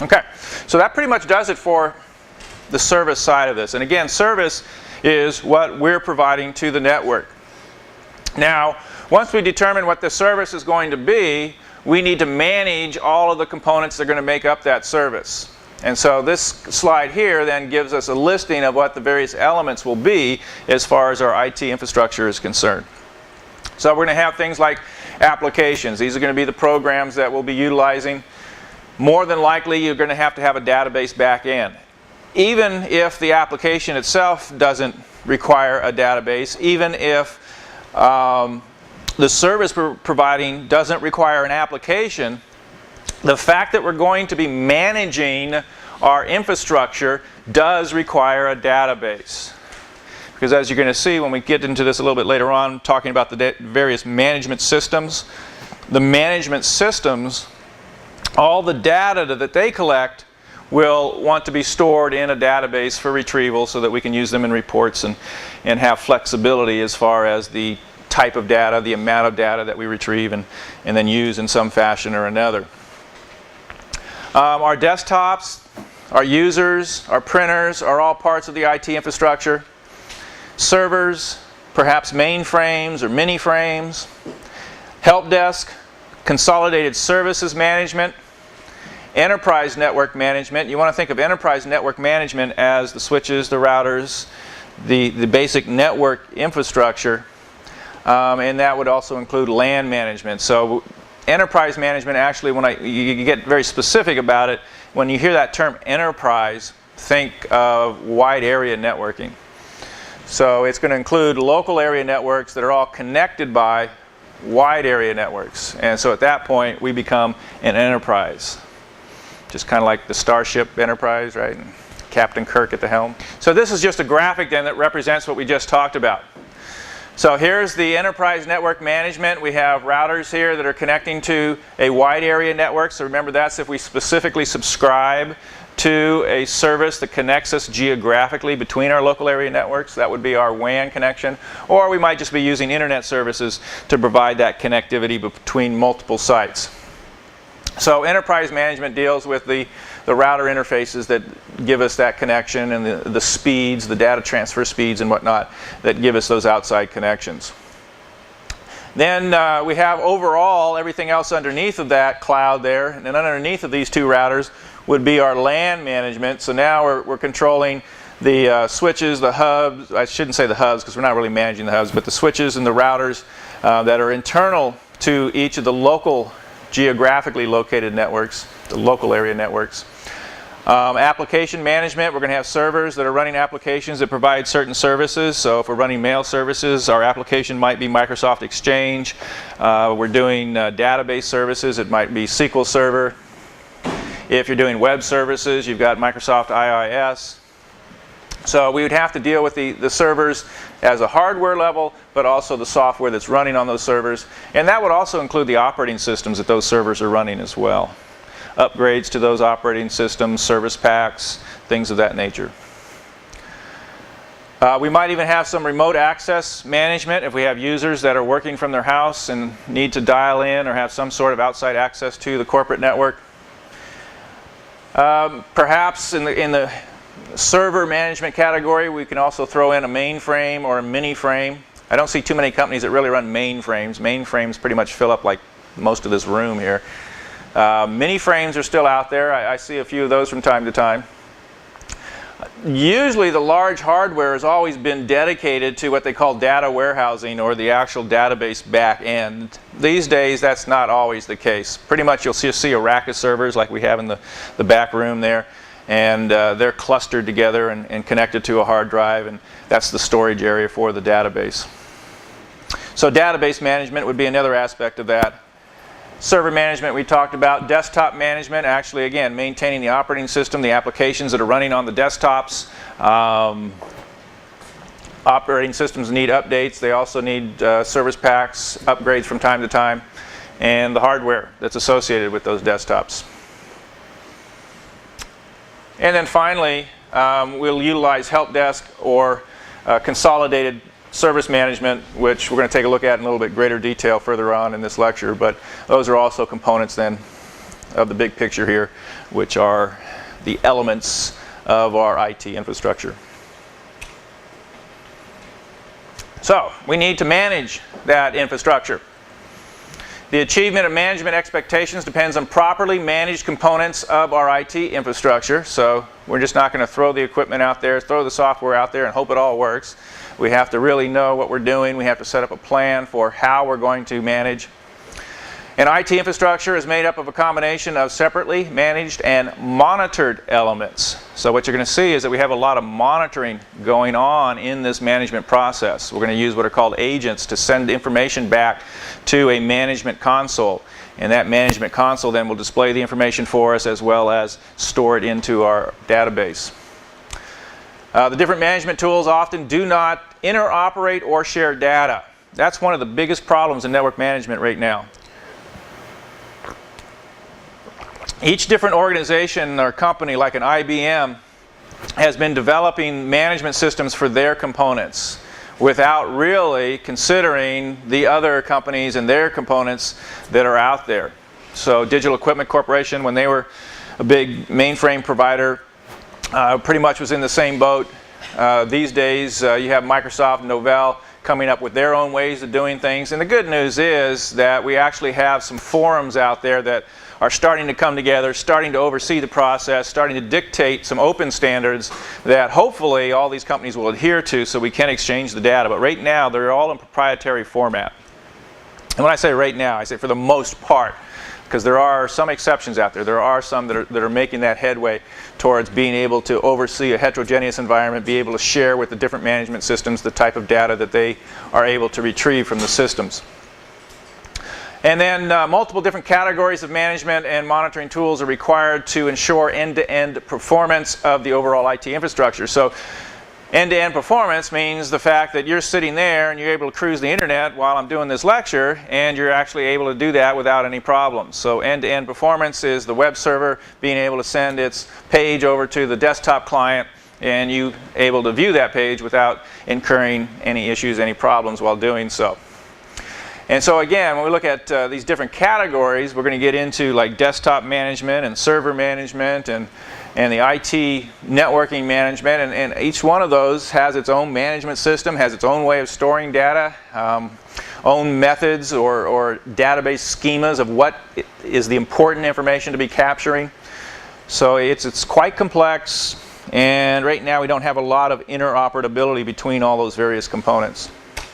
Okay, so that pretty much does it for the service side of this. And again, service is what we're providing to the network. Now, once we determine what the service is going to be, we need to manage all of the components that are going to make up that service. And so this slide here then gives us a listing of what the various elements will be as far as our IT infrastructure is concerned. So we're going to have things like applications. These are going to be the programs that we'll be utilizing. More than likely, you're going to have a database back end. Even if the application itself doesn't require a database, even if the service we're providing doesn't require an application, the fact that we're going to be managing our infrastructure does require a database. Because as you're going to see when we get into this a little bit later on, talking about the various management systems, the management systems, all the data that they collect will want to be stored in a database for retrieval so that we can use them in reports and have flexibility as far as the type of data, the amount of data that we retrieve and then use in some fashion or another. Our desktops, our users, our printers are all parts of the IT infrastructure. Servers, perhaps mainframes or mini-frames. Help desk, consolidated services management. Enterprise network management. You want to think of enterprise network management as the switches, the routers, the basic network infrastructure. And that would also include LAN management. So enterprise management, actually, when you get very specific about it, when you hear that term enterprise, think of wide area networking. So it's going to include local area networks that are all connected by wide area networks. And so at that point, we become an enterprise. Just kind of like the Starship Enterprise, right? And Captain Kirk at the helm. So this is just a graphic then that represents what we just talked about. So here's the enterprise network management. We have routers here that are connecting to a wide area network. So remember, that's if we specifically subscribe to a service that connects us geographically between our local area networks. That would be our WAN connection. Or we might just be using internet services to provide that connectivity between multiple sites. So enterprise management deals with the router interfaces that give us that connection and the speeds, the data transfer speeds and whatnot that give us those outside connections. Then we have overall everything else underneath of that cloud there, and then underneath of these two routers would be our LAN management. So now we're controlling the switches, the hubs. I shouldn't say the hubs because we're not really managing the hubs, but the switches and the routers that are internal to each of the local geographically located networks, the local area networks. Application management, we're going to have servers that are running applications that provide certain services. So if we're running mail services, our application might be Microsoft Exchange. We're doing database services, it might be SQL Server. If you're doing web services, you've got Microsoft IIS. So we would have to deal with the servers as a hardware level, but also the software that's running on those servers. And that would also include the operating systems that those servers are running as well. Upgrades to those operating systems, service packs, things of that nature. We might even have some remote access management if we have users that are working from their house and need to dial in or have some sort of outside access to the corporate network. Perhaps in the server management category, we can also throw in a mainframe or a mini-frame. I don't see too many companies that really run mainframes. Mainframes pretty much fill up like most of this room here. Mini-frames are still out there. I see a few of those from time to time. Usually the large hardware has always been dedicated to what they call data warehousing or the actual database back end. These days that's not always the case. Pretty much you'll just see a rack of servers like we have in the back room there, and they're clustered together and connected to a hard drive, and that's the storage area for the database. So database management would be another aspect of that. Server management we talked about. Desktop management, actually again maintaining the operating system, the applications that are running on the desktops. Operating systems need updates. They also need service packs, upgrades from time to time, and the hardware that's associated with those desktops. And then finally, we'll utilize help desk or consolidated service management, which we're going to take a look at in a little bit greater detail further on in this lecture, but those are also components then of the big picture here, which are the elements of our IT infrastructure. So, we need to manage that infrastructure. The achievement of management expectations depends on properly managed components of our IT infrastructure. So we're just not going to throw the equipment out there, throw the software out there and hope it all works. We have to really know what we're doing. We have to set up a plan for how we're going to manage. And IT infrastructure is made up of a combination of separately managed and monitored elements. So what you're going to see is that we have a lot of monitoring going on in this management process. We're going to use what are called agents to send information back to a management console. And that management console then will display the information for us as well as store it into our database. The different management tools often do not interoperate or share data. That's one of the biggest problems in network management right now. Each different organization or company, like an IBM, has been developing management systems for their components without really considering the other companies and their components that are out there. So Digital Equipment Corporation, when they were a big mainframe provider, pretty much was in the same boat. These days you have Microsoft and Novell coming up with their own ways of doing things. And the good news is that we actually have some forums out there that are starting to come together, starting to oversee the process, starting to dictate some open standards that hopefully all these companies will adhere to so we can exchange the data. But right now, they're all in proprietary format. And when I say right now, I say for the most part, because there are some exceptions out there. There are some that are making that headway towards being able to oversee a heterogeneous environment, be able to share with the different management systems the type of data that they are able to retrieve from the systems. And then multiple different categories of management and monitoring tools are required to ensure end-to-end performance of the overall IT infrastructure. So end-to-end performance means the fact that you're sitting there and you're able to cruise the internet while I'm doing this lecture, and you're actually able to do that without any problems. So end-to-end performance is the web server being able to send its page over to the desktop client, and you able to view that page without incurring any issues, any problems while doing so. And so again, when we look at these different categories, we're going to get into like desktop management and server management and the IT networking management, and each one of those has its own management system, has its own way of storing data, own methods or database schemas of what is the important information to be capturing. So it's quite complex, and right now we don't have a lot of interoperability between all those various components.